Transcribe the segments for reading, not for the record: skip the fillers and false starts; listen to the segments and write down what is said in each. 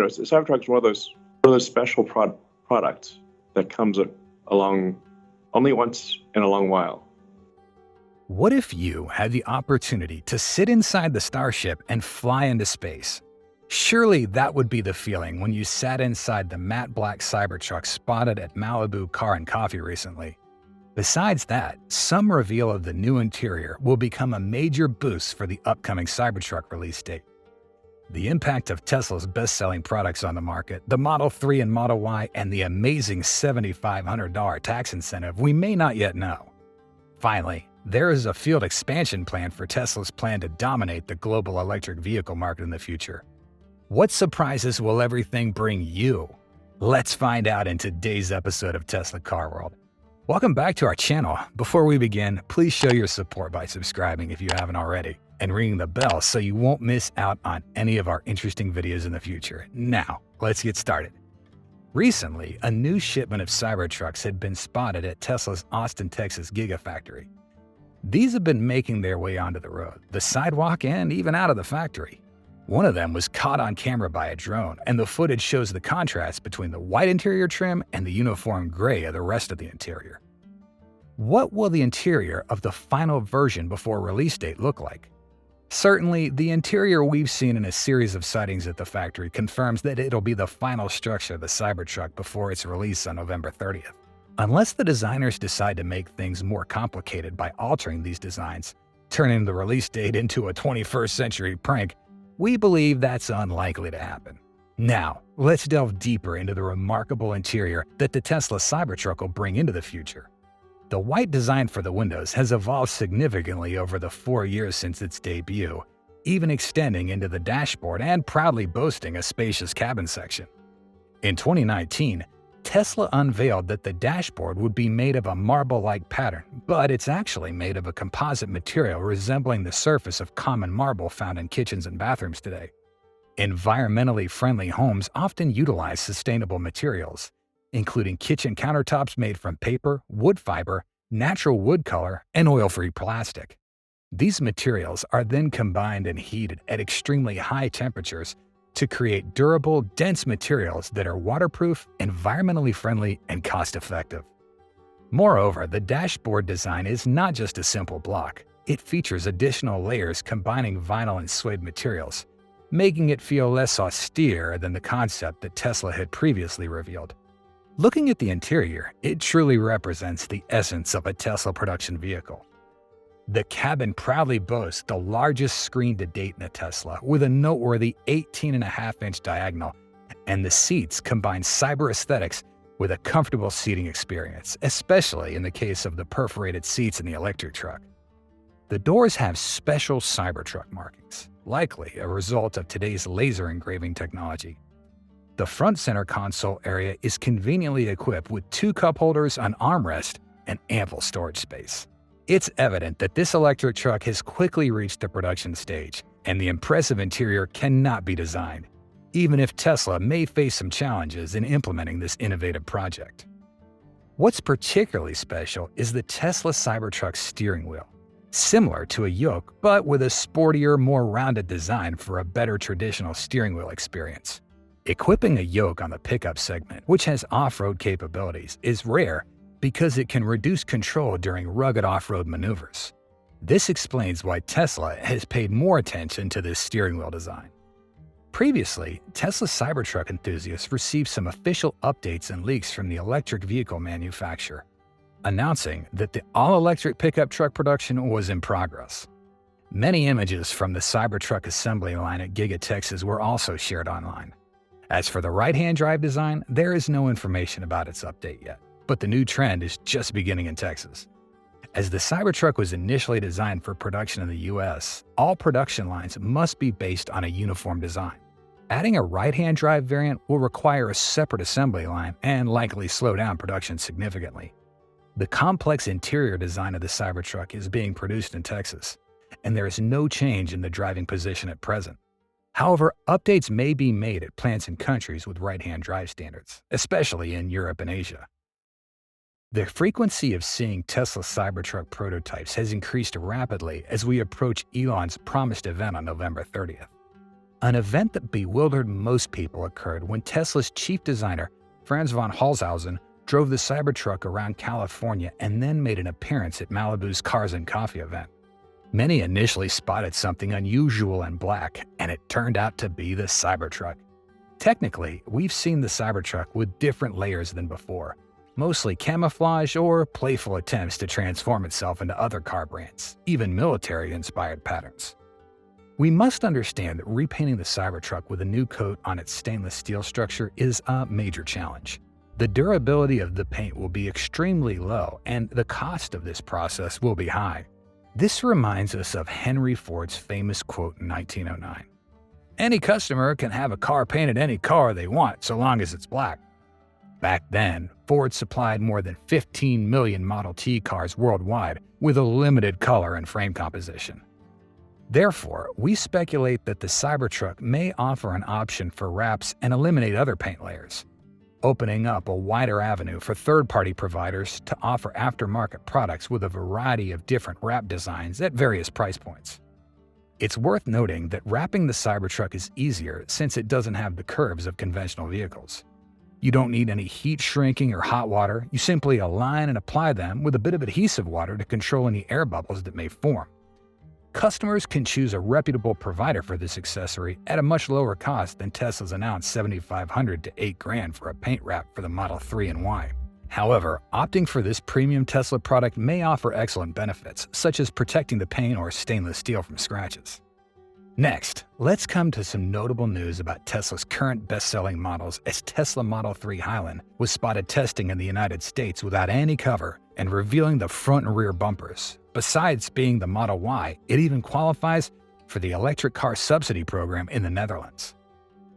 Cybertruck is one of those special products that comes along only once in a long while. What if you had the opportunity to sit inside the Starship and fly into space? Surely that would be the feeling when you sat inside the matte black Cybertruck spotted at Malibu Car and Coffee recently. Besides that, some reveal of the new interior will become a major boost for the upcoming Cybertruck release date. The impact of Tesla's best-selling products on the market, the Model 3 and Model Y, and the amazing $7,500 tax incentive we may not yet know. Finally, there is a field expansion plan for Tesla's plan to dominate the global electric vehicle market in the future. What surprises will everything bring you? Let's find out in today's episode of Tesla Car World. Welcome back to our channel. Before we begin, please show your support by subscribing if you haven't already, and ringing the bell so you won't miss out on any of our interesting videos in the future. Now, let's get started. Recently, a new shipment of Cybertrucks had been spotted at Tesla's Austin, Texas Gigafactory. These have been making their way onto the road, the sidewalk, and even out of the factory. One of them was caught on camera by a drone, and the footage shows the contrast between the white interior trim and the uniform gray of the rest of the interior. What will the interior of the final version before release date look like? Certainly, the interior we've seen in a series of sightings at the factory confirms that it'll be the final structure of the Cybertruck before its release on November 30th. Unless the designers decide to make things more complicated by altering these designs, turning the release date into a 21st century prank, we believe that's unlikely to happen. Now, let's delve deeper into the remarkable interior that the Tesla Cybertruck will bring into the future. The white design for the windows has evolved significantly over the 4 years since its debut, even extending into the dashboard and proudly boasting a spacious cabin section. In 2019, Tesla unveiled that the dashboard would be made of a marble-like pattern, but it's actually made of a composite material resembling the surface of common marble found in kitchens and bathrooms today. Environmentally friendly homes often utilize sustainable materials, including kitchen countertops made from paper, wood fiber, natural wood color, and oil-free plastic. These materials are then combined and heated at extremely high temperatures to create durable, dense materials that are waterproof, environmentally friendly, and cost-effective. Moreover, the dashboard design is not just a simple block. It features additional layers combining vinyl and suede materials, making it feel less austere than the concept that Tesla had previously revealed. Looking at the interior, it truly represents the essence of a Tesla production vehicle. The cabin proudly boasts the largest screen to date in a Tesla, with a noteworthy 18.5-inch diagonal, and the seats combine cyber aesthetics with a comfortable seating experience, especially in the case of the perforated seats in the electric truck. The doors have special Cybertruck markings, likely a result of today's laser engraving technology. The front center console area is conveniently equipped with 2 cup holders, an armrest, and ample storage space. It's evident that this electric truck has quickly reached the production stage, and the impressive interior cannot be designed, even if Tesla may face some challenges in implementing this innovative project. What's particularly special is the Tesla Cybertruck steering wheel, similar to a yoke but with a sportier, more rounded design for a better traditional steering wheel experience. Equipping a yoke on the pickup segment, which has off-road capabilities, is rare because it can reduce control during rugged off-road maneuvers. This explains why Tesla has paid more attention to this steering wheel design. Previously, Tesla Cybertruck enthusiasts received some official updates and leaks from the electric vehicle manufacturer, announcing that the all-electric pickup truck production was in progress. Many images from the Cybertruck assembly line at Giga Texas were also shared online. As for the right-hand drive design, there is no information about its update yet, but the new trend is just beginning in Texas. As the Cybertruck was initially designed for production in the US, all production lines must be based on a uniform design. Adding a right-hand drive variant will require a separate assembly line and likely slow down production significantly. The complex interior design of the Cybertruck is being produced in Texas, and there is no change in the driving position at present. However, updates may be made at plants in countries with right-hand drive standards, especially in Europe and Asia. The frequency of seeing Tesla Cybertruck prototypes has increased rapidly as we approach Elon's promised event on November 30th. An event that bewildered most people occurred when Tesla's chief designer, Franz von Holzhausen, drove the Cybertruck around California and then made an appearance at Malibu's Cars and Coffee event. Many initially spotted something unusual and black, and it turned out to be the Cybertruck. Technically, we've seen the Cybertruck with different layers than before, mostly camouflage or playful attempts to transform itself into other car brands, even military-inspired patterns. We must understand that repainting the Cybertruck with a new coat on its stainless steel structure is a major challenge. The durability of the paint will be extremely low, and the cost of this process will be high. This reminds us of Henry Ford's famous quote in 1909. "Any customer can have a car painted any color they want so long as it's black." Back then, Ford supplied more than 15 million Model T cars worldwide with a limited color and frame composition. Therefore, we speculate that the Cybertruck may offer an option for wraps and eliminate other paint layers, opening up a wider avenue for third-party providers to offer aftermarket products with a variety of different wrap designs at various price points. It's worth noting that wrapping the Cybertruck is easier since it doesn't have the curves of conventional vehicles. You don't need any heat shrinking or hot water. You simply align and apply them with a bit of adhesive water to control any air bubbles that may form. Customers can choose a reputable provider for this accessory at a much lower cost than Tesla's announced $7,500 to $8,000 for a paint wrap for the Model 3 and Y. However, opting for this premium Tesla product may offer excellent benefits, such as protecting the paint or stainless steel from scratches. Next, let's come to some notable news about Tesla's current best-selling models, as Tesla Model 3 Highland was spotted testing in the United States without any cover and revealing the front and rear bumpers. Besides being the Model Y, it even qualifies for the electric car subsidy program in the Netherlands.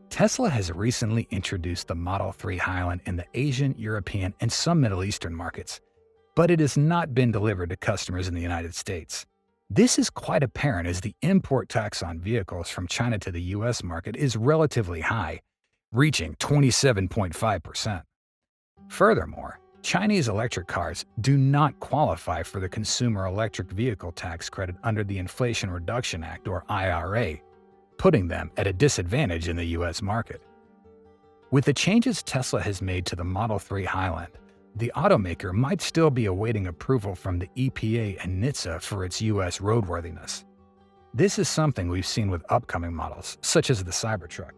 Tesla has recently introduced the Model 3 Highland in the Asian, European, and some Middle Eastern markets, but it has not been delivered to customers in the United States. This is quite apparent as the import tax on vehicles from China to the U.S. market is relatively high, reaching 27.5%. Furthermore, Chinese electric cars do not qualify for the Consumer Electric Vehicle Tax Credit under the Inflation Reduction Act, or IRA, putting them at a disadvantage in the U.S. market. With the changes Tesla has made to the Model 3 Highland, the automaker might still be awaiting approval from the EPA and NHTSA for its U.S. roadworthiness. This is something we've seen with upcoming models, such as the Cybertruck.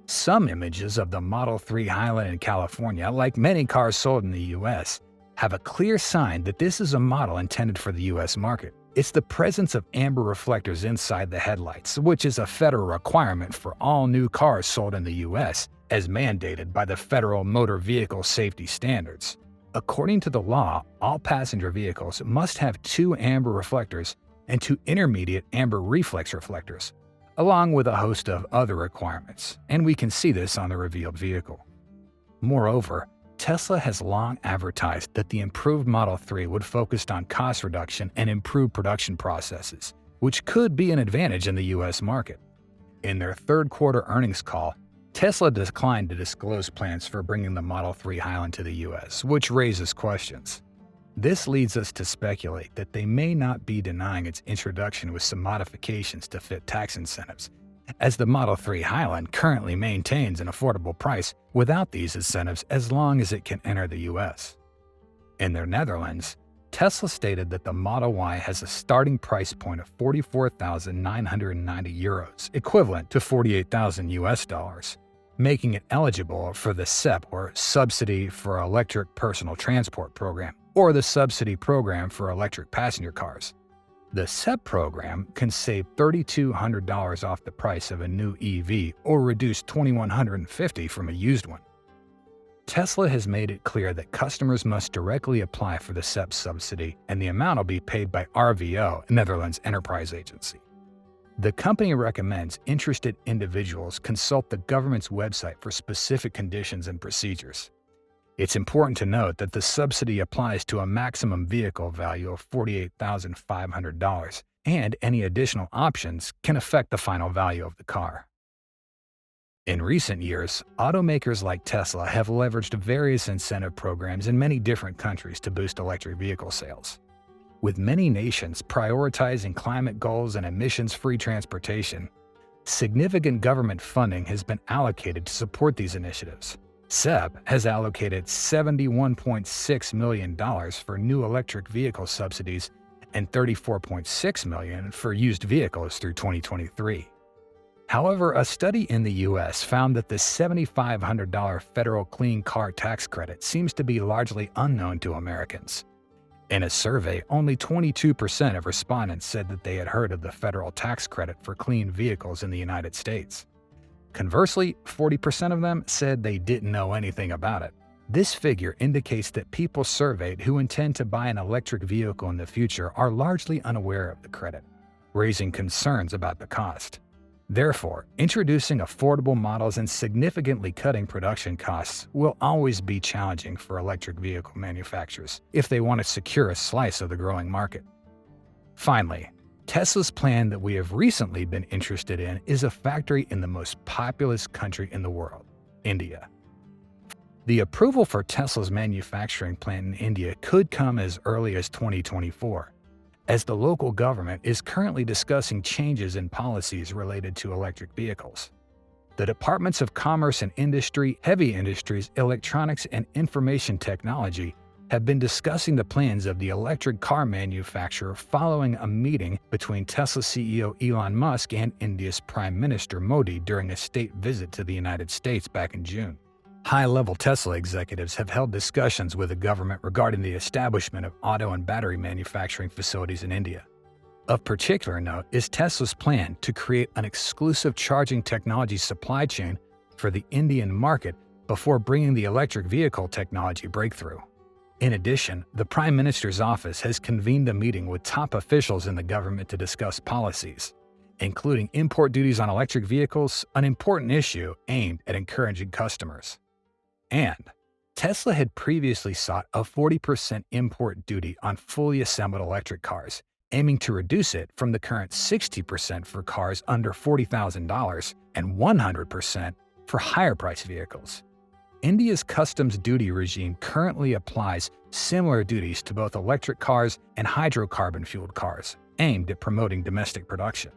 Some images of the Model 3 Highland in California, like many cars sold in the U.S., have a clear sign that this is a model intended for the U.S. market. It's the presence of amber reflectors inside the headlights, which is a federal requirement for all new cars sold in the U.S., as mandated by the Federal Motor Vehicle Safety Standards. According to the law, all passenger vehicles must have 2 amber reflectors and 2 intermediate amber reflex reflectors, along with a host of other requirements, and we can see this on the revealed vehicle. Moreover, Tesla has long advertised that the improved Model 3 would focus on cost reduction and improved production processes, which could be an advantage in the U.S. market. In their third-quarter earnings call, Tesla declined to disclose plans for bringing the Model 3 Highland to the U.S., which raises questions. This leads us to speculate that they may not be denying its introduction with some modifications to fit tax incentives, as the Model 3 Highland currently maintains an affordable price without these incentives as long as it can enter the U.S. In the Netherlands, Tesla stated that the Model Y has a starting price point of €44,990, equivalent to $48,000, making it eligible for the SEP, or Subsidy for Electric Personal Transport program, or the Subsidy program for electric passenger cars. The SEP program can save $3,200 off the price of a new EV or reduce $2,150 from a used one. Tesla has made it clear that customers must directly apply for the SEP subsidy, and the amount will be paid by RVO, Netherlands Enterprise Agency. The company recommends interested individuals consult the government's website for specific conditions and procedures. It's important to note that the subsidy applies to a maximum vehicle value of $48,500, and any additional options can affect the final value of the car. In recent years, automakers like Tesla have leveraged various incentive programs in many different countries to boost electric vehicle sales. With many nations prioritizing climate goals and emissions-free transportation, Significant government funding has been allocated to support these initiatives. SEB has allocated $71.6 million for new electric vehicle subsidies and $34.6 million for used vehicles through 2023. However, a study in the U.S. found that the $7,500 federal clean car tax credit seems to be largely unknown to Americans. In a survey, only 22% of respondents said that they had heard of the federal tax credit for clean vehicles in the United States. Conversely, 40% of them said they didn't know anything about it. This figure indicates that people surveyed who intend to buy an electric vehicle in the future are largely unaware of the credit, raising concerns about the cost. Therefore, introducing affordable models and significantly cutting production costs will always be challenging for electric vehicle manufacturers if they want to secure a slice of the growing market. Finally, Tesla's plan that we have recently been interested in is a factory in the most populous country in the world, India. The approval for Tesla's manufacturing plant in India could come as early as 2024, as the local government is currently discussing changes in policies related to electric vehicles. The Departments of Commerce and Industry, Heavy Industries, Electronics, and Information Technology have been discussing the plans of the electric car manufacturer following a meeting between Tesla CEO Elon Musk and India's Prime Minister Modi during a state visit to the United States back in June. High-level Tesla executives have held discussions with the government regarding the establishment of auto and battery manufacturing facilities in India. Of particular note is Tesla's plan to create an exclusive charging technology supply chain for the Indian market before bringing the electric vehicle technology breakthrough. In addition, the Prime Minister's office has convened a meeting with top officials in the government to discuss policies, including import duties on electric vehicles, an important issue aimed at encouraging customers. And Tesla had previously sought a 40% import duty on fully assembled electric cars, aiming to reduce it from the current 60% for cars under $40,000 and 100% for higher-priced vehicles. India's customs duty regime currently applies similar duties to both electric cars and hydrocarbon-fueled cars, aimed at promoting domestic production.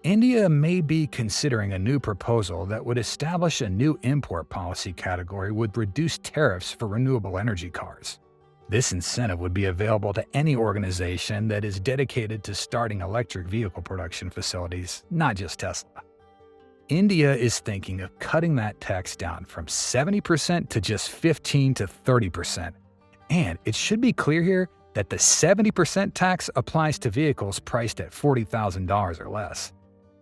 India may be considering a new proposal that would establish a new import policy category with reduced tariffs for renewable energy cars. This incentive would be available to any organization that is dedicated to starting electric vehicle production facilities, not just Tesla. India is thinking of cutting that tax down from 70% to just 15 to 30%. And it should be clear here that the 70% tax applies to vehicles priced at $40,000 or less.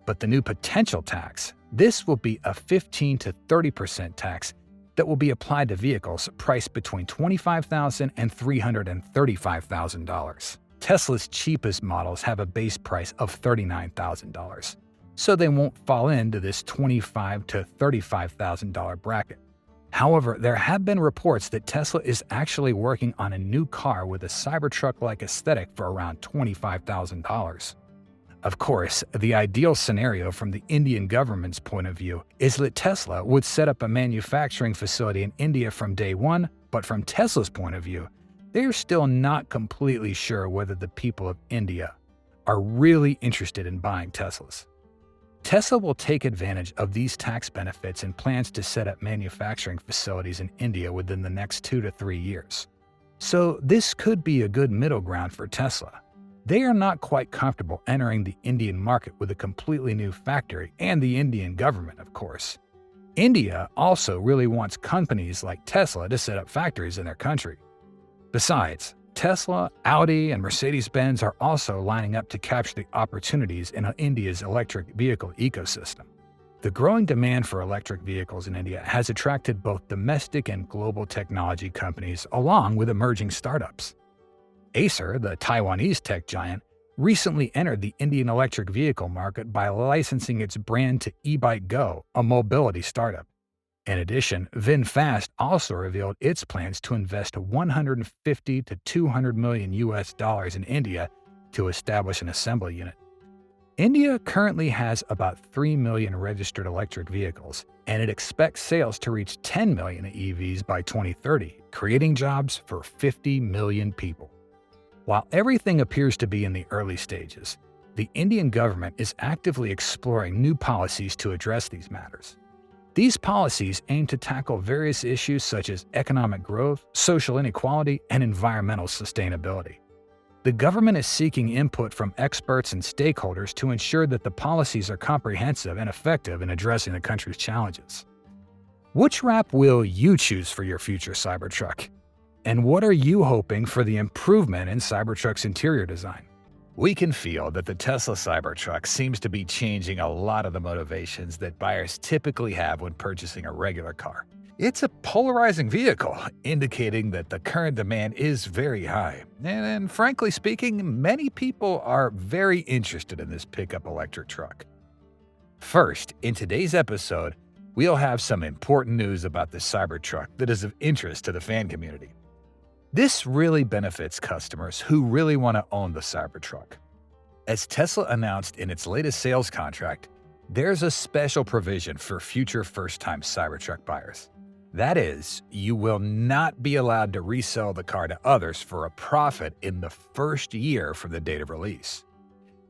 But the new potential tax, this will be a 15 to 30% tax that will be applied to vehicles priced between $25,000 and $335,000. Tesla's cheapest models have a base price of $39,000, so they won't fall into this $25,000 to $35,000 bracket. However, there have been reports that Tesla is actually working on a new car with a Cybertruck-like aesthetic for around $25,000. Of course, the ideal scenario from the Indian government's point of view is that Tesla would set up a manufacturing facility in India from day one, but from Tesla's point of view, they're still not completely sure whether the people of India are really interested in buying Teslas. Tesla will take advantage of these tax benefits and plans to set up manufacturing facilities in India within the next 2 to 3 years. So this could be a good middle ground for Tesla. They are not quite comfortable entering the Indian market with a completely new factory and the Indian government, of course. India also really wants companies like Tesla to set up factories in their country. Besides, Tesla, Audi, and Mercedes-Benz are also lining up to capture the opportunities in India's electric vehicle ecosystem. The growing demand for electric vehicles in India has attracted both domestic and global technology companies along with emerging startups. Acer, the Taiwanese tech giant, recently entered the Indian electric vehicle market by licensing its brand to eBike Go, a mobility startup. In addition, VinFast also revealed its plans to invest $150 to $200 million in India to establish an assembly unit. India currently has about 3 million registered electric vehicles, and it expects sales to reach 10 million EVs by 2030, creating jobs for 50 million people. While everything appears to be in the early stages, The Indian government is actively exploring new policies to address these matters. These policies aim to tackle various issues such as economic growth, social inequality, and environmental sustainability. The government is seeking input from experts and stakeholders to ensure that the policies are comprehensive and effective in addressing the country's challenges. Which wrap will you choose for your future Cybertruck? And what are you hoping for the improvement in Cybertruck's interior design? We can feel that the Tesla Cybertruck seems to be changing a lot of the motivations that buyers typically have when purchasing a regular car. It's a polarizing vehicle, indicating that the current demand is very high. And frankly speaking, many people are very interested in this pickup electric truck. First, in today's episode, we'll have some important news about the Cybertruck that is of interest to the fan community. This really benefits customers who really want to own the Cybertruck. As Tesla announced in its latest sales contract, there's a special provision for future first-time Cybertruck buyers. That is, you will not be allowed to resell the car to others for a profit in the first year from the date of release.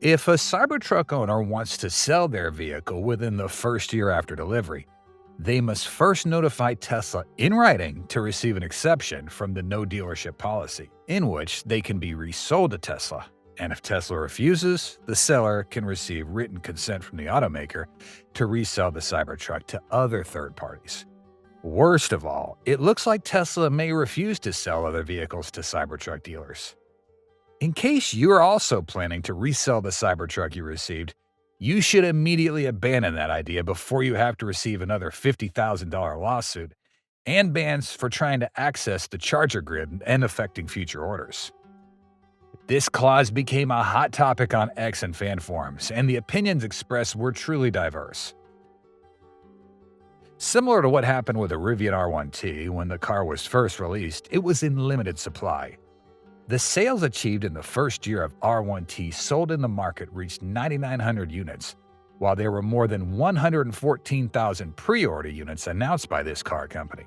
If a Cybertruck owner wants to sell their vehicle within the first year after delivery, they must first notify Tesla in writing to receive an exception from the no dealership policy, in which they can be resold to Tesla. And if Tesla refuses, the seller can receive written consent from the automaker to resell the Cybertruck to other third parties. Worst of all, it looks like Tesla may refuse to sell other vehicles to Cybertruck dealers. In case you're also planning to resell the Cybertruck you received, you should immediately abandon that idea before you have to receive another $50,000 lawsuit and bans for trying to access the charger grid and affecting future orders. This clause became a hot topic on X and fan forums, and the opinions expressed were truly diverse. Similar to what happened with the Rivian R1T when the car was first released, it was in limited supply. The sales achieved in the first year of R1T sold in the market reached 9,900 units, while there were more than 114,000 pre-order units announced by this car company.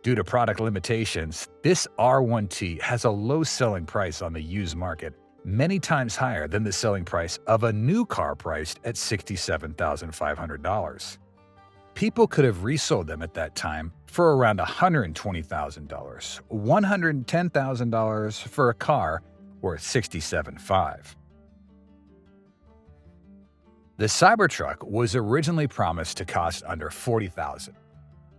Due to product limitations, this R1T has a low selling price on the used market, many times higher than the selling price of a new car priced at $67,500. People could have resold them at that time for around $120,000, $110,000 for a car worth $67,500. The Cybertruck was originally promised to cost under $40,000.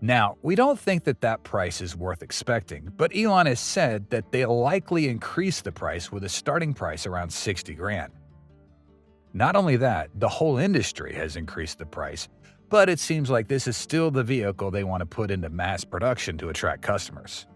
Now, we don't think that price is worth expecting, but Elon has said that they'll likely increase the price with a starting price around $60,000. Not only that, the whole industry has increased the price, but it seems like this is still the vehicle they want to put into mass production to attract customers.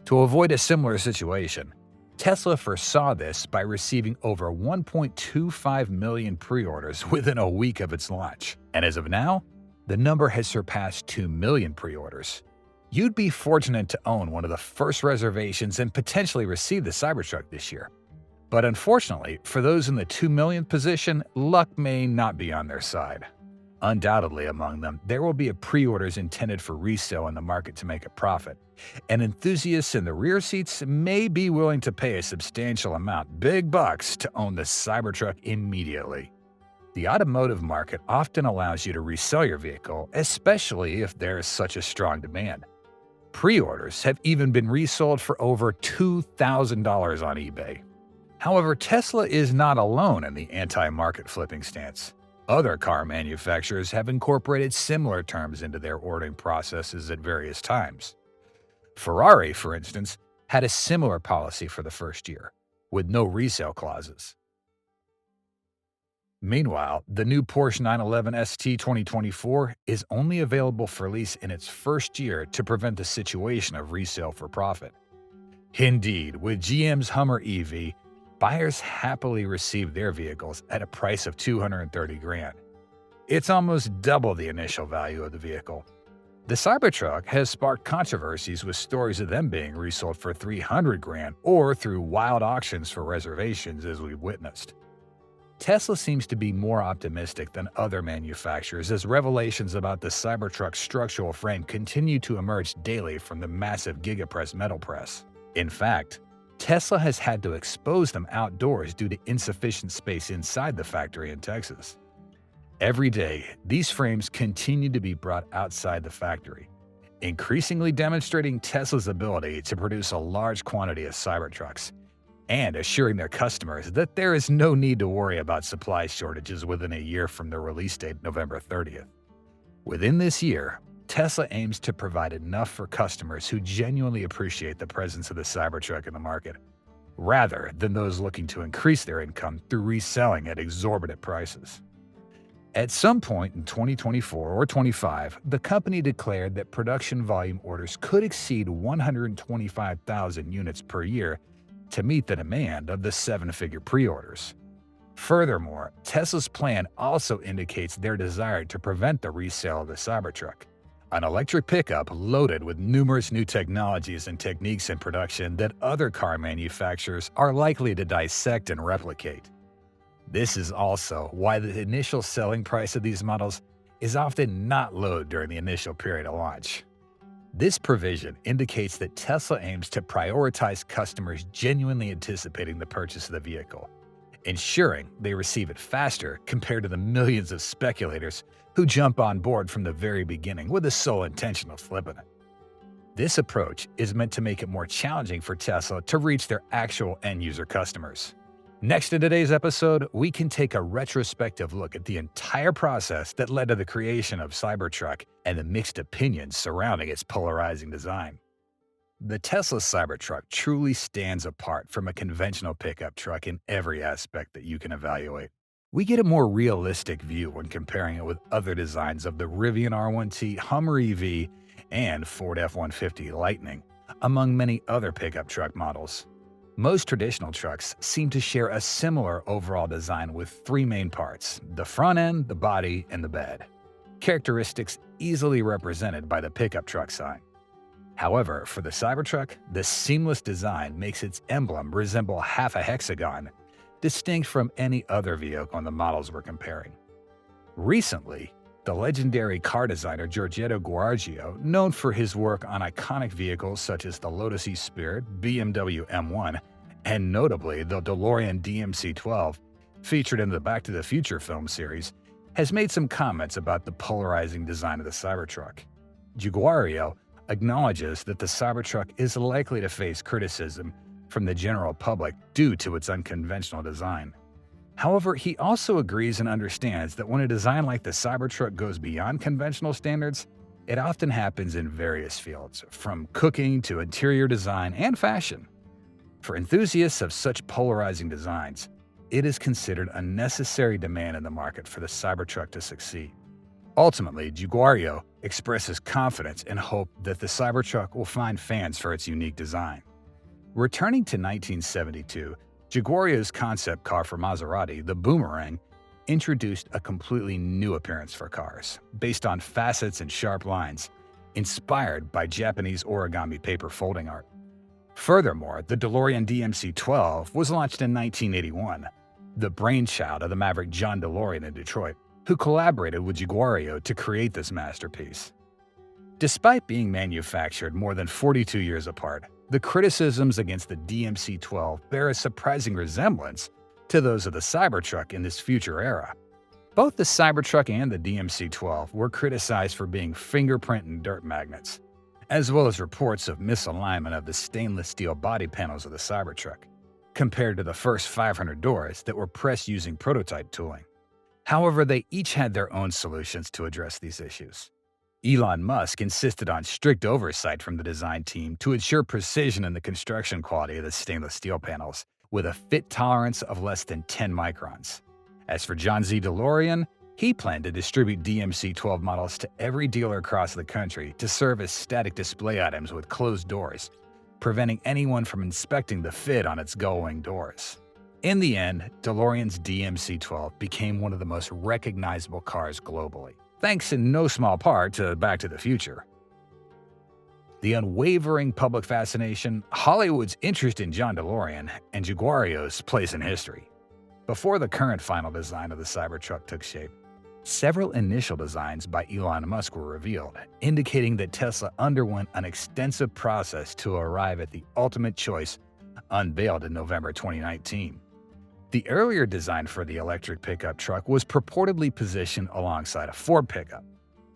To avoid a similar situation, Tesla foresaw this by receiving over 1.25 million pre-orders within a week of its launch. And as of now, the number has surpassed 2 million pre-orders. You'd be fortunate to own one of the first reservations and potentially receive the Cybertruck this year. But unfortunately, for those in the 2 millionth position, luck may not be on their side. Undoubtedly among them, there will be pre-orders intended for resale in the market to make a profit, and enthusiasts in the rear seats may be willing to pay a substantial amount, big bucks, to own the Cybertruck immediately. The automotive market often allows you to resell your vehicle, especially if there is such a strong demand. Pre-orders have even been resold for over $2,000 on eBay. However, Tesla is not alone in the anti-market flipping stance. Other car manufacturers have incorporated similar terms into their ordering processes at various times. Ferrari, for instance, had a similar policy for the first year, with no resale clauses. Meanwhile, the new Porsche 911 ST 2024 is only available for lease in its first year to prevent the situation of resale for profit. Indeed, with GM's Hummer EV, buyers happily receive their vehicles at a price of $230,000. It's almost double the initial value of the vehicle. The Cybertruck has sparked controversies with stories of them being resold for $300,000 or through wild auctions for reservations, as we've witnessed. Tesla seems to be more optimistic than other manufacturers as revelations about the Cybertruck's structural frame continue to emerge daily from the massive Gigapress metal press. In fact, Tesla has had to expose them outdoors due to insufficient space inside the factory in Texas. Every day, these frames continue to be brought outside the factory, increasingly demonstrating Tesla's ability to produce a large quantity of Cybertrucks and assuring their customers that there is no need to worry about supply shortages within a year from the release date, November 30th. Within this year, Tesla aims to provide enough for customers who genuinely appreciate the presence of the Cybertruck in the market, rather than those looking to increase their income through reselling at exorbitant prices. At some point in 2024 or 25, the company declared that production volume orders could exceed 125,000 units per year to meet the demand of the seven-figure pre-orders. Furthermore, Tesla's plan also indicates their desire to prevent the resale of the Cybertruck, an electric pickup loaded with numerous new technologies and techniques in production that other car manufacturers are likely to dissect and replicate. This is also why the initial selling price of these models is often not low during the initial period of launch. This provision indicates that Tesla aims to prioritize customers genuinely anticipating the purchase of the vehicle, ensuring they receive it faster compared to the millions of speculators who jump on board from the very beginning with the sole intention of flipping it. This approach is meant to make it more challenging for Tesla to reach their actual end-user customers. Next in today's episode, we can take a retrospective look at the entire process that led to the creation of Cybertruck and the mixed opinions surrounding its polarizing design. The Tesla Cybertruck truly stands apart from a conventional pickup truck in every aspect that you can evaluate. We get a more realistic view when comparing it with other designs of the Rivian R1T, Hummer EV, and Ford F-150 Lightning, among many other pickup truck models. Most traditional trucks seem to share a similar overall design with three main parts: the front end, the body, and the bed, characteristics easily represented by the pickup truck sign. However, for the Cybertruck, the seamless design makes its emblem resemble half a hexagon, distinct from any other vehicle in the models we're comparing. Recently, the legendary car designer Giorgetto Guargio, known for his work on iconic vehicles such as the Lotus E-Spirit, BMW M1, and notably the DeLorean DMC-12, featured in the Back to the Future film series, has made some comments about the polarizing design of the Cybertruck. Guargio acknowledges that the Cybertruck is likely to face criticism from the general public due to its unconventional design. However, he also agrees and understands that when a design like the Cybertruck goes beyond conventional standards, it often happens in various fields, from cooking to interior design and fashion. For enthusiasts of such polarizing designs, it is considered a necessary demand in the market for the Cybertruck to succeed. Ultimately, Guargio expresses confidence and hope that the Cybertruck will find fans for its unique design. Returning to 1972, Guargio's concept car for Maserati, the Boomerang, introduced a completely new appearance for cars, based on facets and sharp lines, inspired by Japanese origami paper folding art. Furthermore, the DeLorean DMC-12 was launched in 1981, the brainchild of the maverick John DeLorean in Detroit, who collaborated with Guargio to create this masterpiece. Despite being manufactured more than 42 years apart, the criticisms against the DMC-12 bear a surprising resemblance to those of the Cybertruck in this future era. Both the Cybertruck and the DMC-12 were criticized for being fingerprint and dirt magnets, as well as reports of misalignment of the stainless steel body panels of the Cybertruck, compared to the first 500 doors that were pressed using prototype tooling. However, they each had their own solutions to address these issues. Elon Musk insisted on strict oversight from the design team to ensure precision in the construction quality of the stainless steel panels, with a fit tolerance of less than 10 microns. As for John Z. DeLorean, he planned to distribute DMC-12 models to every dealer across the country to serve as static display items with closed doors, preventing anyone from inspecting the fit on its gull-wing doors. In the end, DeLorean's DMC-12 became one of the most recognizable cars globally, thanks in no small part to Back to the Future. The unwavering public fascination, Hollywood's interest in John DeLorean, and Guargio's place in history. Before the current final design of the Cybertruck took shape, several initial designs by Elon Musk were revealed, indicating that Tesla underwent an extensive process to arrive at the ultimate choice unveiled in November 2019. The earlier design for the electric pickup truck was purportedly positioned alongside a Ford pickup,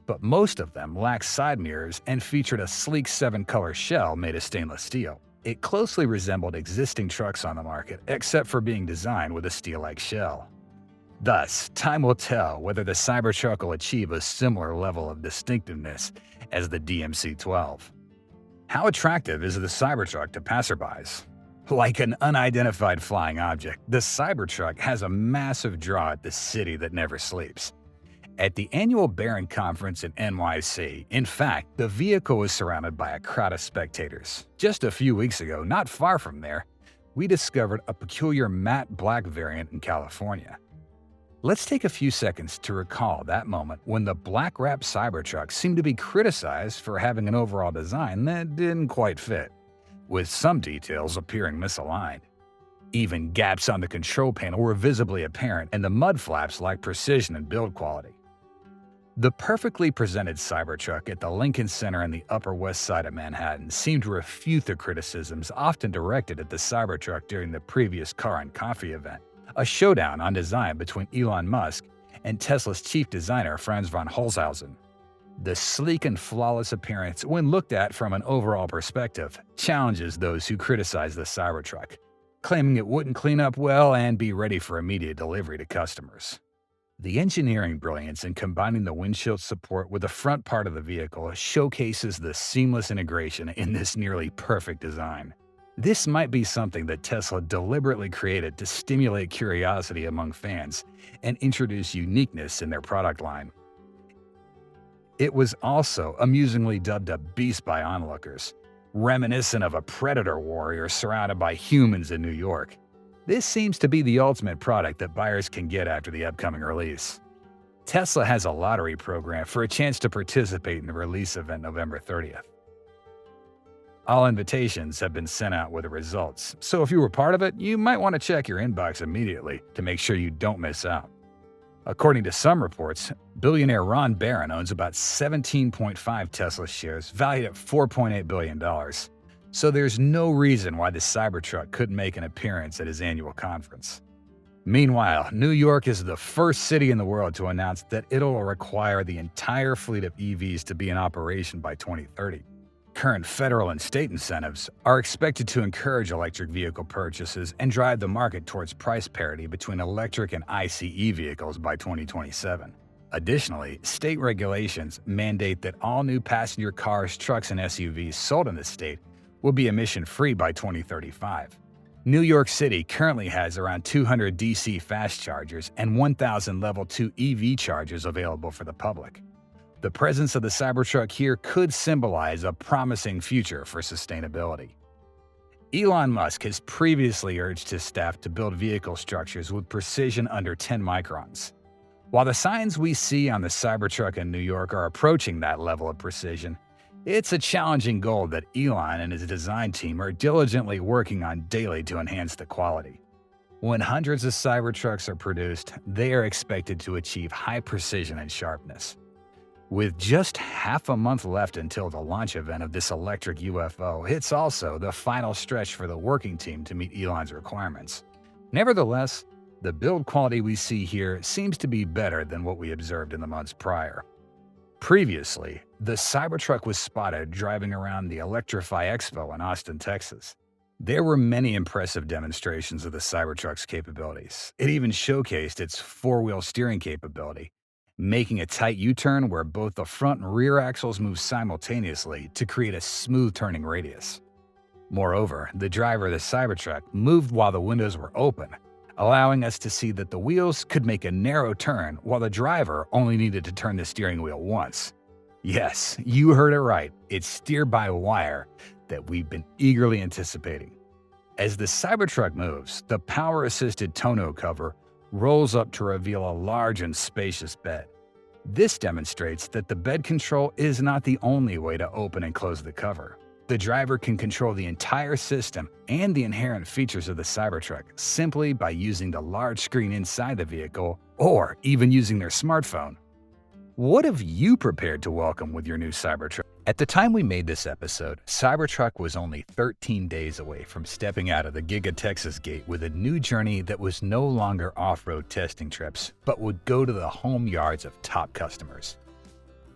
but most of them lacked side mirrors and featured a sleek 7-color shell made of stainless steel. It closely resembled existing trucks on the market, except for being designed with a steel-like shell. Thus, time will tell whether the Cybertruck will achieve a similar level of distinctiveness as the DMC-12. How attractive is the Cybertruck to passerbys? Like an unidentified flying object, the Cybertruck has a massive draw at the city that never sleeps. At the annual Barron Conference in NYC, in fact, the vehicle was surrounded by a crowd of spectators. Just a few weeks ago, not far from there, we discovered a peculiar matte black variant in California. Let's take a few seconds to recall that moment when the black-wrapped Cybertruck seemed to be criticized for having an overall design that didn't quite fit, with some details appearing misaligned. Even gaps on the control panel were visibly apparent, and the mud flaps lacked precision and build quality. The perfectly presented Cybertruck at the Lincoln Center in the Upper West Side of Manhattan seemed to refute the criticisms often directed at the Cybertruck during the previous Car and Coffee event, a showdown on design between Elon Musk and Tesla's chief designer Franz von Holzhausen. The sleek and flawless appearance, when looked at from an overall perspective, challenges those who criticize the Cybertruck, claiming it wouldn't clean up well and be ready for immediate delivery to customers. The engineering brilliance in combining the windshield support with the front part of the vehicle showcases the seamless integration in this nearly perfect design. This might be something that Tesla deliberately created to stimulate curiosity among fans and introduce uniqueness in their product line. It was also amusingly dubbed a beast by onlookers, reminiscent of a predator warrior surrounded by humans in New York. This seems to be the ultimate product that buyers can get after the upcoming release. Tesla has a lottery program for a chance to participate in the release event November 30th. All invitations have been sent out with the results, so if you were part of it, you might want to check your inbox immediately to make sure you don't miss out. According to some reports, billionaire Ron Barron owns about 17.5 Tesla shares valued at $4.8 billion. So there's no reason why the Cybertruck couldn't make an appearance at his annual conference. Meanwhile, New York is the first city in the world to announce that it'll require the entire fleet of EVs to be in operation by 2030. Current federal and state incentives are expected to encourage electric vehicle purchases and drive the market towards price parity between electric and ICE vehicles by 2027. Additionally, state regulations mandate that all new passenger cars, trucks, and SUVs sold in the state will be emission-free by 2035. New York City currently has around 200 DC fast chargers and 1,000 Level 2 EV chargers available for the public. The presence of the Cybertruck here could symbolize a promising future for sustainability. Elon Musk has previously urged his staff to build vehicle structures with precision under 10 microns. While the signs we see on the Cybertruck in New York are approaching that level of precision, it's a challenging goal that Elon and his design team are diligently working on daily to enhance the quality. When hundreds of Cybertrucks are produced, they are expected to achieve high precision and sharpness. With just half a month left until the launch event of this electric UFO, it's also the final stretch for the working team to meet Elon's requirements. Nevertheless, the build quality we see here seems to be better than what we observed in the months prior. Previously, the Cybertruck was spotted driving around the Electrify Expo in Austin, Texas. There were many impressive demonstrations of the Cybertruck's capabilities. It even showcased its four-wheel steering capability, making a tight U-turn where both the front and rear axles move simultaneously to create a smooth turning radius. Moreover, the driver of the Cybertruck moved while the windows were open, allowing us to see that the wheels could make a narrow turn while the driver only needed to turn the steering wheel once. Yes, you heard it right. It's steer-by-wire that we've been eagerly anticipating. As the Cybertruck moves, the power-assisted tonneau cover rolls up to reveal a large and spacious bed. This demonstrates that the bed control is not the only way to open and close the cover. The driver can control the entire system and the inherent features of the Cybertruck simply by using the large screen inside the vehicle or even using their smartphone. What have you prepared to welcome with your new Cybertruck? At the time we made this episode, Cybertruck was only 13 days away from stepping out of the Giga Texas gate with a new journey that was no longer off-road testing trips, but would go to the home yards of top customers.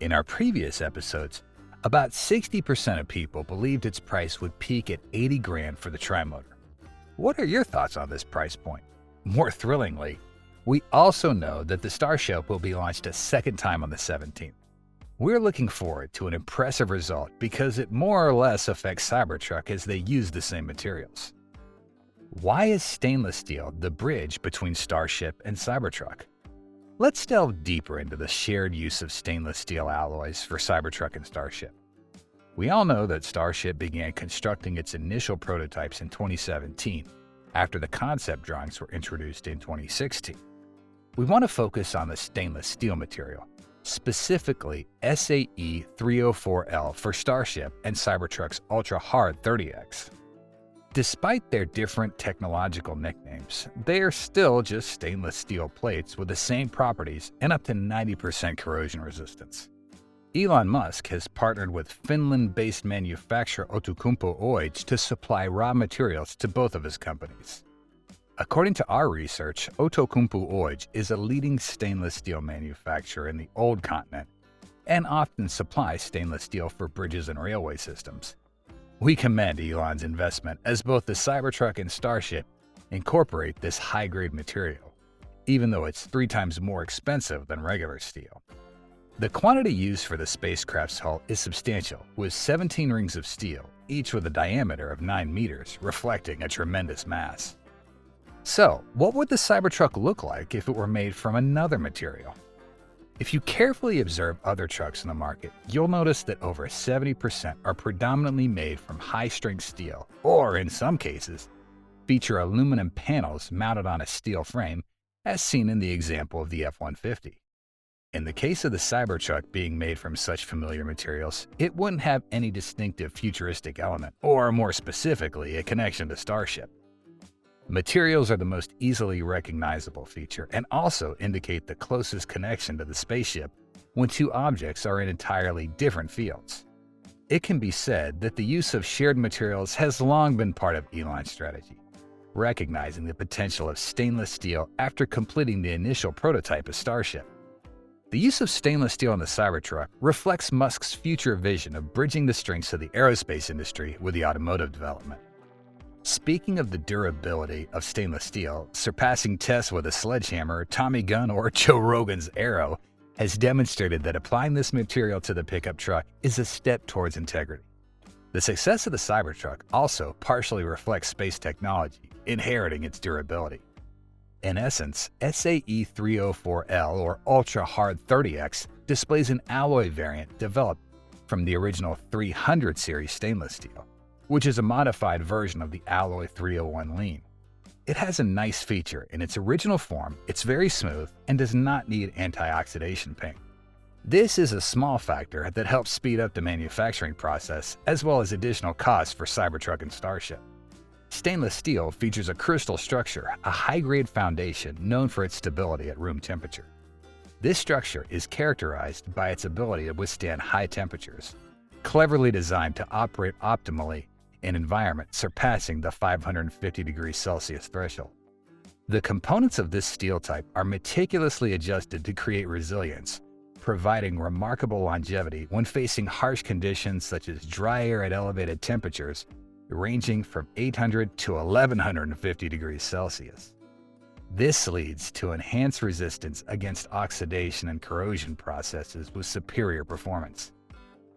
In our previous episodes, about 60% of people believed its price would peak at $80,000 for the tri-motor. What are your thoughts on this price point? More thrillingly, we also know that the Starship will be launched a second time on the 17th. We're looking forward to an impressive result because it more or less affects Cybertruck as they use the same materials. Why is stainless steel the bridge between Starship and Cybertruck? Let's delve deeper into the shared use of stainless steel alloys for Cybertruck and Starship. We all know that Starship began constructing its initial prototypes in 2017, after the concept drawings were introduced in 2016. We want to focus on the stainless steel material, specifically SAE 304L for Starship and Cybertruck's ultra-hard 30X. Despite their different technological nicknames, they are still just stainless steel plates with the same properties and up to 90% corrosion resistance. Elon Musk has partnered with Finland-based manufacturer Outokumpu Oy to supply raw materials to both of his companies. According to our research, Outokumpu Oy is a leading stainless steel manufacturer in the old continent and often supplies stainless steel for bridges and railway systems. We commend Elon's investment as both the Cybertruck and Starship incorporate this high-grade material, even though it's 3 times more expensive than regular steel. The quantity used for the spacecraft's hull is substantial, with 17 rings of steel, each with a diameter of 9 meters, reflecting a tremendous mass. So, what would the Cybertruck look like if it were made from another material? If you carefully observe other trucks in the market, you'll notice that over 70% are predominantly made from high-strength steel, or in some cases, feature aluminum panels mounted on a steel frame, as seen in the example of the F-150. In the case of the Cybertruck being made from such familiar materials, it wouldn't have any distinctive futuristic element, or more specifically, a connection to Starship. Materials are the most easily recognizable feature and also indicate the closest connection to the spaceship when two objects are in entirely different fields. It can be said that the use of shared materials has long been part of Elon's strategy, recognizing the potential of stainless steel after completing the initial prototype of Starship. The use of stainless steel in the Cybertruck reflects Musk's future vision of bridging the strengths of the aerospace industry with the automotive development. Speaking of the durability of stainless steel, surpassing tests with a sledgehammer, Tommy Gun, or Joe Rogan's Arrow has demonstrated that applying this material to the pickup truck is a step towards integrity. The success of the Cybertruck also partially reflects space technology, inheriting its durability. In essence, SAE 304L, or Ultra Hard 30X, displays an alloy variant developed from the original 300 series stainless steel, which is a modified version of the alloy 301 lean. It has a nice feature. In its original form, it's very smooth and does not need antioxidation paint. This is a small factor that helps speed up the manufacturing process, as well as additional costs for Cybertruck and Starship. Stainless steel features a crystal structure, a high-grade foundation known for its stability at room temperature. This structure is characterized by its ability to withstand high temperatures, cleverly designed to operate optimally in environments surpassing the 550 degrees Celsius threshold. The components of this steel type are meticulously adjusted to create resilience, providing remarkable longevity when facing harsh conditions such as dry air at elevated temperatures ranging from 800 to 1150 degrees Celsius. This leads to enhanced resistance against oxidation and corrosion processes with superior performance.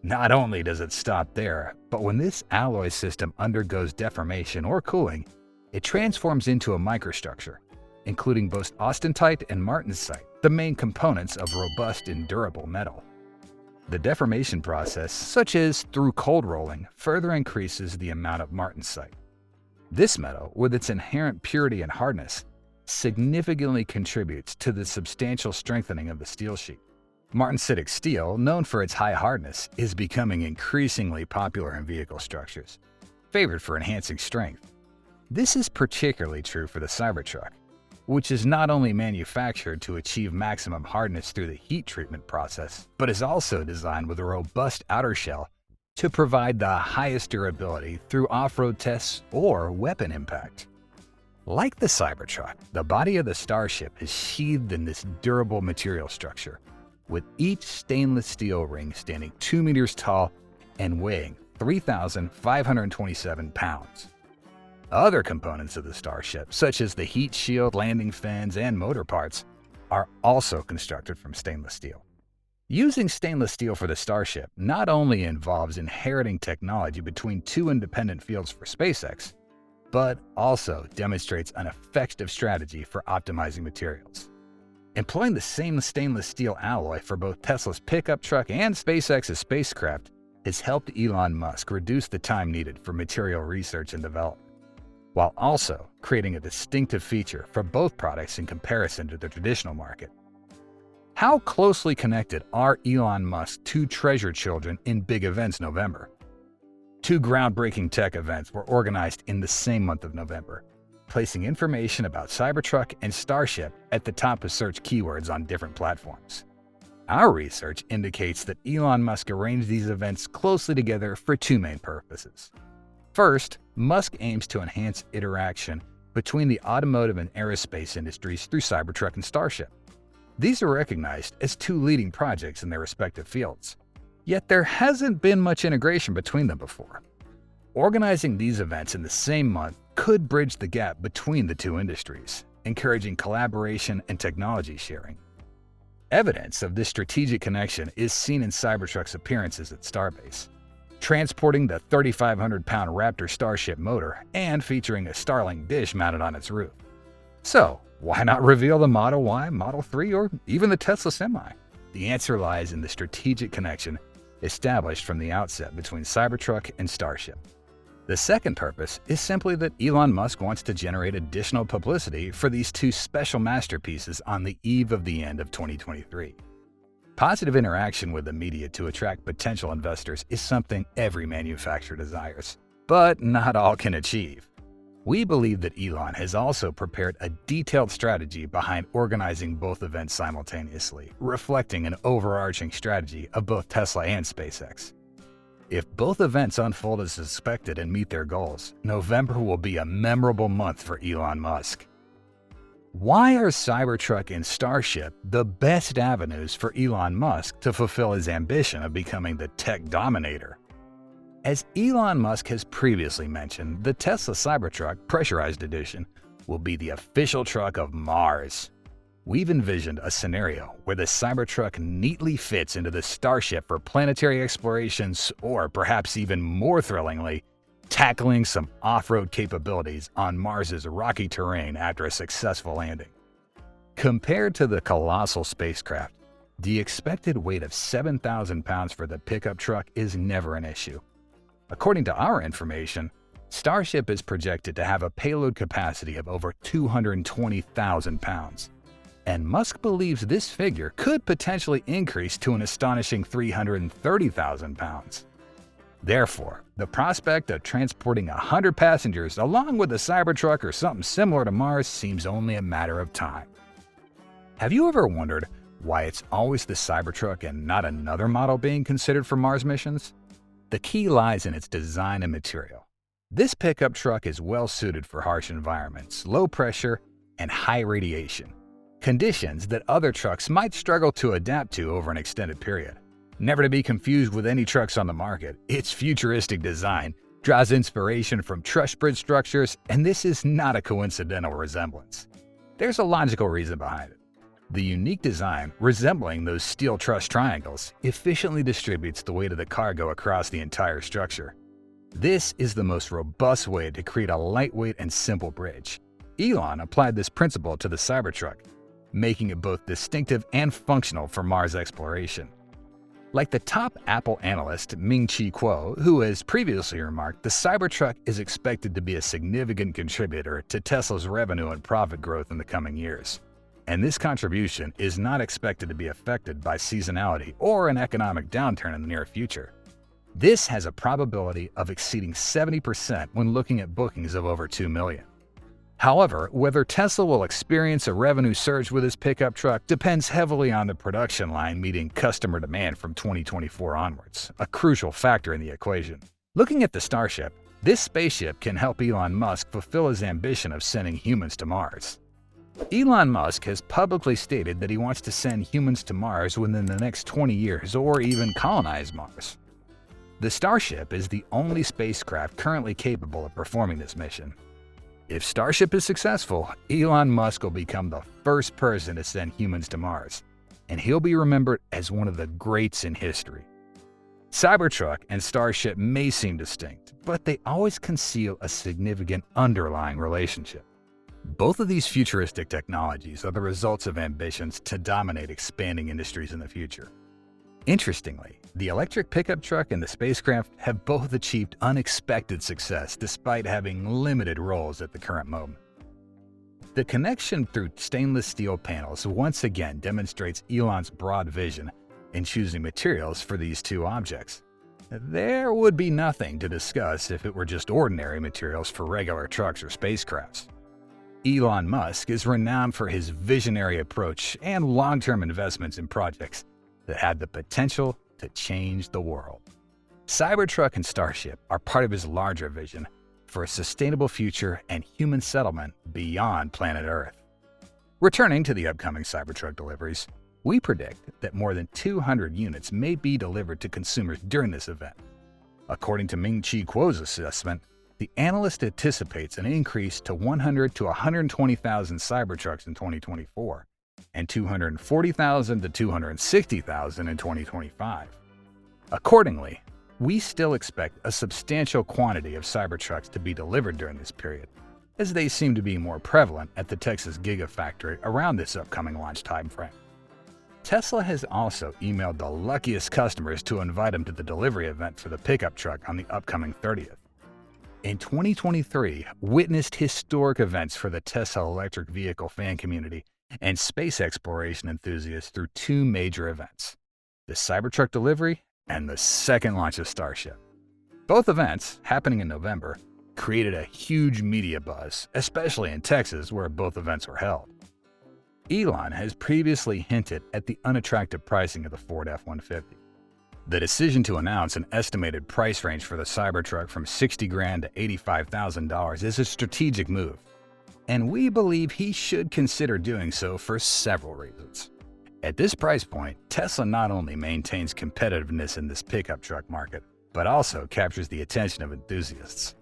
Not only does it stop there, but when this alloy system undergoes deformation or cooling, it transforms into a microstructure, including both austenite and martensite, the main components of robust and durable metal. The deformation process, such as through cold rolling, further increases the amount of martensite. This metal, with its inherent purity and hardness, significantly contributes to the substantial strengthening of the steel sheet. Martensitic steel, known for its high hardness, is becoming increasingly popular in vehicle structures, favored for enhancing strength. This is particularly true for the Cybertruck, which is not only manufactured to achieve maximum hardness through the heat treatment process, but is also designed with a robust outer shell to provide the highest durability through off-road tests or weapon impact. Like the Cybertruck, the body of the Starship is sheathed in this durable material structure, with each stainless steel ring standing 2 meters tall and weighing 3,527 pounds. Other components of the Starship, such as the heat shield, landing fins, and motor parts, are also constructed from stainless steel. Using stainless steel for the Starship not only involves inheriting technology between two independent fields for SpaceX, but also demonstrates an effective strategy for optimizing materials. Employing the same stainless steel alloy for both Tesla's pickup truck and SpaceX's spacecraft has helped Elon Musk reduce the time needed for material research and development, while also creating a distinctive feature for both products in comparison to the traditional market. How closely connected are Elon Musk's two treasure children in big events November? Two groundbreaking tech events were organized in the same month of November, placing information about Cybertruck and Starship at the top of search keywords on different platforms. Our research indicates that Elon Musk arranged these events closely together for two main purposes. First, Musk aims to enhance interaction between the automotive and aerospace industries through Cybertruck and Starship. These are recognized as two leading projects in their respective fields, yet there hasn't been much integration between them before. Organizing these events in the same month could bridge the gap between the two industries, encouraging collaboration and technology sharing. Evidence of this strategic connection is seen in Cybertruck's appearances at Starbase, transporting the 3,500-pound Raptor Starship motor and featuring a Starlink dish mounted on its roof. So, why not reveal the Model Y, Model 3, or even the Tesla Semi? The answer lies in the strategic connection established from the outset between Cybertruck and Starship. The second purpose is simply that Elon Musk wants to generate additional publicity for these two special masterpieces on the eve of the end of 2023. Positive interaction with the media to attract potential investors is something every manufacturer desires, but not all can achieve. We believe that Elon has also prepared a detailed strategy behind organizing both events simultaneously, reflecting an overarching strategy of both Tesla and SpaceX. If both events unfold as expected and meet their goals, November will be a memorable month for Elon Musk. Why are Cybertruck and Starship the best avenues for Elon Musk to fulfill his ambition of becoming the tech dominator? As Elon Musk has previously mentioned, the Tesla Cybertruck Pressurized Edition will be the official truck of Mars. We've envisioned a scenario where the Cybertruck neatly fits into the Starship for planetary explorations, or perhaps even more thrillingly, tackling some off-road capabilities on Mars's rocky terrain after a successful landing. Compared to the colossal spacecraft, the expected weight of 7,000 pounds for the pickup truck is never an issue. According to our information, Starship is projected to have a payload capacity of over 220,000 pounds, and Musk believes this figure could potentially increase to an astonishing 330,000 pounds. Therefore, the prospect of transporting 100 passengers along with a Cybertruck or something similar to Mars seems only a matter of time. Have you ever wondered why it's always the Cybertruck and not another model being considered for Mars missions? The key lies in its design and material. This pickup truck is well suited for harsh environments, low pressure, and high radiation, conditions that other trucks might struggle to adapt to over an extended period. Never to be confused with any trucks on the market, its futuristic design draws inspiration from truss bridge structures, and this is not a coincidental resemblance. There's a logical reason behind it. The unique design, resembling those steel truss triangles, efficiently distributes the weight of the cargo across the entire structure. This is the most robust way to create a lightweight and simple bridge. Elon applied this principle to the Cybertruck, making it both distinctive and functional for Mars exploration. Like the top Apple analyst Ming-Chi Kuo, who has previously remarked, the Cybertruck is expected to be a significant contributor to Tesla's revenue and profit growth in the coming years. And this contribution is not expected to be affected by seasonality or an economic downturn in the near future. This has a probability of exceeding 70% when looking at bookings of over 2 million. However, whether Tesla will experience a revenue surge with his pickup truck depends heavily on the production line meeting customer demand from 2024 onwards, a crucial factor in the equation. Looking at the Starship, this spaceship can help Elon Musk fulfill his ambition of sending humans to Mars. Elon Musk has publicly stated that he wants to send humans to Mars within the next 20 years or even colonize Mars. The Starship is the only spacecraft currently capable of performing this mission. If Starship is successful, Elon Musk will become the first person to send humans to Mars, and he'll be remembered as one of the greats in history. Cybertruck and Starship may seem distinct, but they always conceal a significant underlying relationship. Both of these futuristic technologies are the results of ambitions to dominate expanding industries in the future. Interestingly, the electric pickup truck and the spacecraft have both achieved unexpected success despite having limited roles at the current moment. The connection through stainless steel panels once again demonstrates Elon's broad vision in choosing materials for these two objects. There would be nothing to discuss if it were just ordinary materials for regular trucks or spacecrafts. Elon Musk is renowned for his visionary approach and long-term investments in projects that had the potential to change the world. Cybertruck and Starship are part of his larger vision for a sustainable future and human settlement beyond planet Earth. Returning to the upcoming Cybertruck deliveries, we predict that more than 200 units may be delivered to consumers during this event. According to Ming-Chi Kuo's assessment, the analyst anticipates an increase to 100 to 120,000 Cybertrucks in 2024 and 240,000 to 260,000 in 2025. Accordingly, we still expect a substantial quantity of Cybertrucks to be delivered during this period, as they seem to be more prevalent at the Texas Gigafactory around this upcoming launch timeframe. Tesla has also emailed the luckiest customers to invite them to the delivery event for the pickup truck on the upcoming 30th. In 2023, witnessed historic events for the Tesla electric vehicle fan community and space exploration enthusiasts through two major events: the Cybertruck delivery and the second launch of Starship. Both events, happening in November, created a huge media buzz, especially in Texas where both events were held. Elon has previously hinted at the unattractive pricing of the Ford F-150. The decision to announce an estimated price range for the Cybertruck from $60,000 to $85,000 is a strategic move, and we believe he should consider doing so for several reasons. At this price point, Tesla not only maintains competitiveness in this pickup truck market, but also captures the attention of enthusiasts.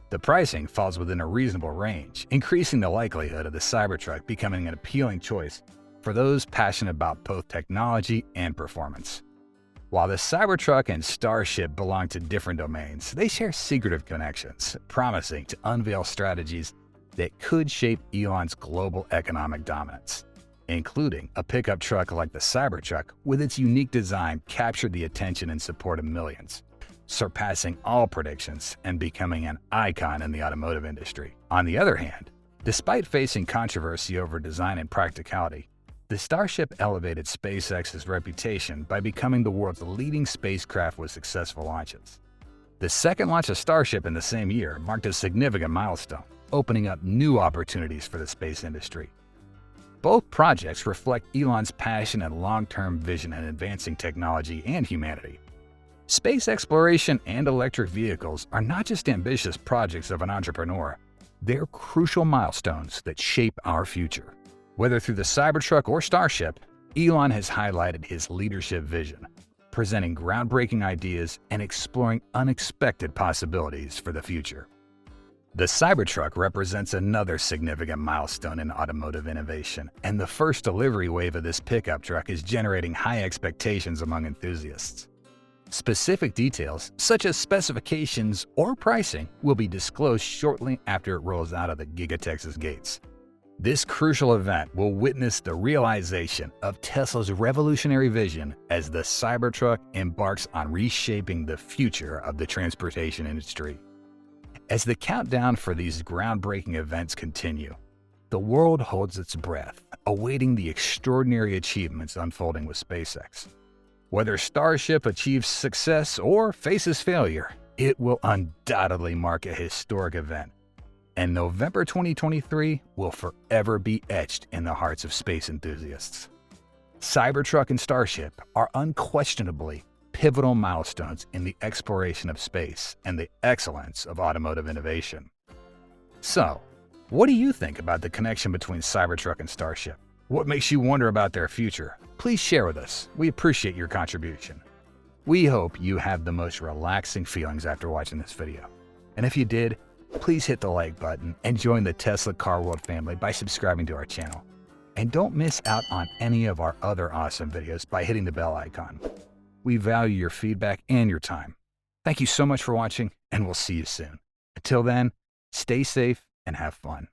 The pricing falls within a reasonable range, increasing the likelihood of the Cybertruck becoming an appealing choice for those passionate about both technology and performance. While the Cybertruck and Starship belong to different domains, they share secretive connections, promising to unveil strategies that could shape Elon's global economic dominance, including a pickup truck like the Cybertruck with its unique design captured the attention and support of millions, surpassing all predictions and becoming an icon in the automotive industry. On the other hand, despite facing controversy over design and practicality, the Starship elevated SpaceX's reputation by becoming the world's leading spacecraft with successful launches. The second launch of Starship in the same year marked a significant milestone, opening up new opportunities for the space industry. Both projects reflect Elon's passion and long-term vision in advancing technology and humanity. Space exploration and electric vehicles are not just ambitious projects of an entrepreneur, they're crucial milestones that shape our future. Whether through the Cybertruck or Starship, Elon has highlighted his leadership vision, presenting groundbreaking ideas and exploring unexpected possibilities for the future. The Cybertruck represents another significant milestone in automotive innovation, and the first delivery wave of this pickup truck is generating high expectations among enthusiasts. Specific details, such as specifications or pricing, will be disclosed shortly after it rolls out of the Giga Texas gates. This crucial event will witness the realization of Tesla's revolutionary vision as the Cybertruck embarks on reshaping the future of the transportation industry. As the countdown for these groundbreaking events continue, the world holds its breath, awaiting the extraordinary achievements unfolding with SpaceX. Whether Starship achieves success or faces failure, it will undoubtedly mark a historic event, and November 2023 will forever be etched in the hearts of space enthusiasts. Cybertruck and Starship are unquestionably pivotal milestones in the exploration of space and the excellence of automotive innovation. So, what do you think about the connection between Cybertruck and Starship? What makes you wonder about their future? Please share with us. We appreciate your contribution. We hope you have the most relaxing feelings after watching this video. And if you did, please hit the like button and join the Tesla Car World family by subscribing to our channel. And don't miss out on any of our other awesome videos by hitting the bell icon. We value your feedback and your time. Thank you so much for watching, and we'll see you soon. Until then, stay safe and have fun.